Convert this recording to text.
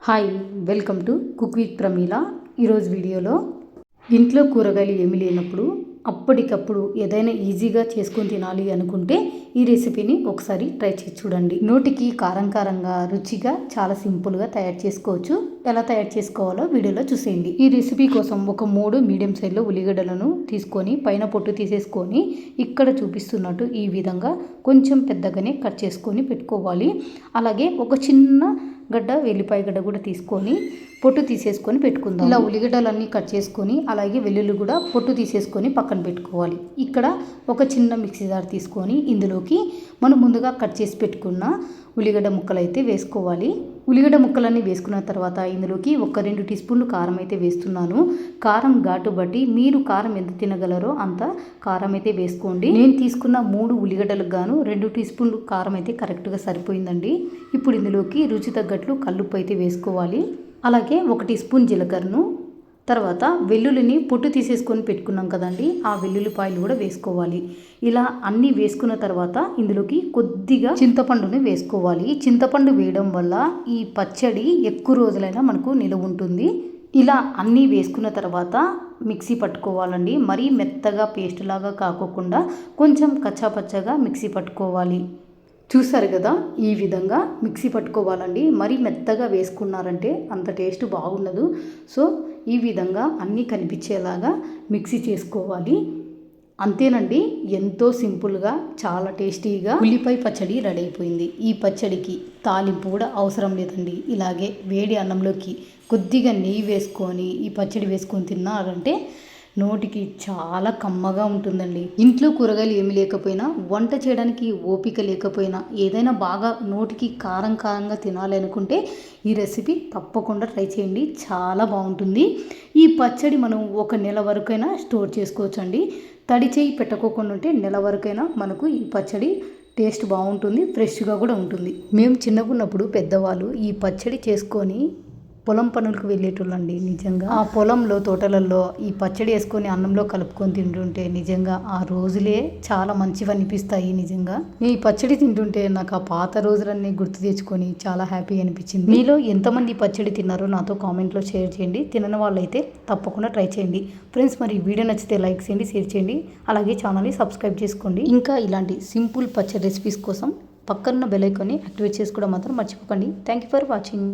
Hi, welcome to cook with Pramila. ఈరోజు వీడియోలో ఇంట్లో కూరగాయలు ఏమీ లేనప్పుడు అప్పటికప్పుడు ఏదైనా ఈజీగా చేసుకొని తినాలి అనుకుంటే ఈ రెసిపీని ఒకసారి ట్రై చేసి చూడండి. నోటికి కారంగా రుచిగా చాలా సింపుల్గా తయారు చేసుకోవచ్చు. ఎలా తయారు చేసుకోవాలో వీడియోలో చూసేయండి. ఈ రెసిపీ కోసం ఒక 3 మీడియం సైజులో ఉల్లిగడ్డలను తీసుకొని పైన పొట్టు తీసేసుకొని ఇక్కడ చూపిస్తున్నట్టు ఈ విధంగా కొంచెం పెద్దగానే కట్ చేసుకొని పెట్టుకోవాలి. అలాగే ఒక చిన్న గడ్డ వెల్లిపాయ గడ్డ కూడా తీసుకొని పొట్టు తీసేసుకొని పెట్టుకుందాం. ఇలా ఉల్లిగడ్డలన్నీ కట్ చేసుకొని అలాగే వెల్లుల్లి కూడా పొట్టు తీసేసుకొని పక్కన పెట్టుకోవాలి. ఇక్కడ ఒక చిన్న మిక్సీ జార్ తీసుకొని ఇందులోకి మనం ముందుగా కట్ చేసి పెట్టుకున్న ఉల్లిగడ్డ ముక్కలు అయితే వేసుకోవాలి. ఉల్లిగడ్డ ముక్కలన్నీ వేసుకున్న తర్వాత ఇందులోకి ఒక 2 టీ స్పూన్లు కారం అయితే వేస్తున్నాను. కారం ఘాటు బట్టి మీరు కారం ఎంత తినగలరో అంత కారం అయితే వేసుకోండి. నేను తీసుకున్న 3 ఉల్లిగడ్డలకు గాను 2 టీ స్పూన్లు కారం అయితే కరెక్ట్గా సరిపోయిందండి. ఇప్పుడు ఇందులోకి రుచి తగ్గట్లు కల్లుప్పు అయితే వేసుకోవాలి. అలాగే 1 టీ స్పూన్ జీలకర్రను, తర్వాత వెల్లుల్లిని పొట్టు తీసేసుకొని పెట్టుకున్నాం కదండి, ఆ వెల్లుల్లిపాయలు కూడా వేసుకోవాలి. ఇలా అన్నీ వేసుకున్న తర్వాత ఇందులోకి కొద్దిగా చింతపండుని వేసుకోవాలి. చింతపండు వేయడం వల్ల ఈ పచ్చడి ఎక్కువ రోజులైనా మనకు నిలువ ఉంటుంది. ఇలా అన్నీ వేసుకున్న తర్వాత మిక్సీ పట్టుకోవాలండి. మరీ మెత్తగా పేస్ట్ లాగా కాకోకుండా కొంచెం కచ్చాపచ్చగా మిక్సీ పట్టుకోవాలి. చూసారు కదా, ఈ విధంగా మిక్సీ పట్టుకోవాలండి. మరీ మెత్తగా వేసుకున్నారంటే అంత టేస్ట్ బాగుండదు. సో ఈ విధంగా అన్నీ కనిపించేలాగా మిక్సీ చేసుకోవాలి. అంతేనండి, ఎంతో సింపుల్గా చాలా టేస్టీగా ఉల్లిపాయ పచ్చడి రెడీ అయిపోయింది. ఈ పచ్చడికి తాలింపు కూడా అవసరం లేదండి. ఇలాగే వేడి అన్నంలోకి కొద్దిగా నెయ్యి వేసుకొని ఈ పచ్చడి వేసుకొని తిన్నారంటే నోటికి చాలా కమ్మగా ఉంటుందండి. ఇంట్లో కూరగాయలు ఏమి లేకపోయినా, వంట చేయడానికి ఓపిక లేకపోయినా, ఏదైనా బాగా నోటికి కారంగా తినాలి అనుకుంటే ఈ రెసిపీ తప్పకుండా ట్రై చేయండి. చాలా బాగుంటుంది. ఈ పచ్చడి మనం 1 నెల వరకైనా స్టోర్ చేసుకోవచ్చండి. తడి చేయి పెట్టుకోకుండా ఉంటే నెల వరకైనా మనకు ఈ పచ్చడి టేస్ట్ బాగుంటుంది, ఫ్రెష్గా కూడా ఉంటుంది. మేము చిన్నగా ఉన్నప్పుడు పెద్దవాళ్ళు ఈ పచ్చడి చేసుకొని పొలం పనులకు వెళ్ళేటోళ్ళండి. నిజంగా ఆ పొలంలో తోటలలో ఈ పచ్చడి వేసుకొని అన్నంలో కలుపుకొని తింటుంటే నిజంగా ఆ రోజులే చాలా మంచివి అనిపిస్తాయి. నిజంగా ఈ పచ్చడి తింటుంటే నాకు ఆ పాత రోజులన్నీ గుర్తు తెచ్చుకొని చాలా హ్యాపీ అనిపించింది. మీలో ఎంతమంది పచ్చడి తిన్నారో నాతో కామెంట్లో షేర్ చేయండి. తినని వాళ్ళైతే తప్పకుండా ట్రై చేయండి. ఫ్రెండ్స్, మరి వీడియో నచ్చితే లైక్ చేయండి, షేర్ చేయండి, అలాగే ఛానల్ని సబ్స్క్రైబ్ చేసుకోండి. ఇంకా ఇలాంటి సింపుల్ పచ్చడి రెసిపీస్ కోసం పక్కన బెల్ ఐకాన్ని యాక్టివేట్ చేసుకోవడం మాత్రం మర్చిపోకండి. Thank you for watching.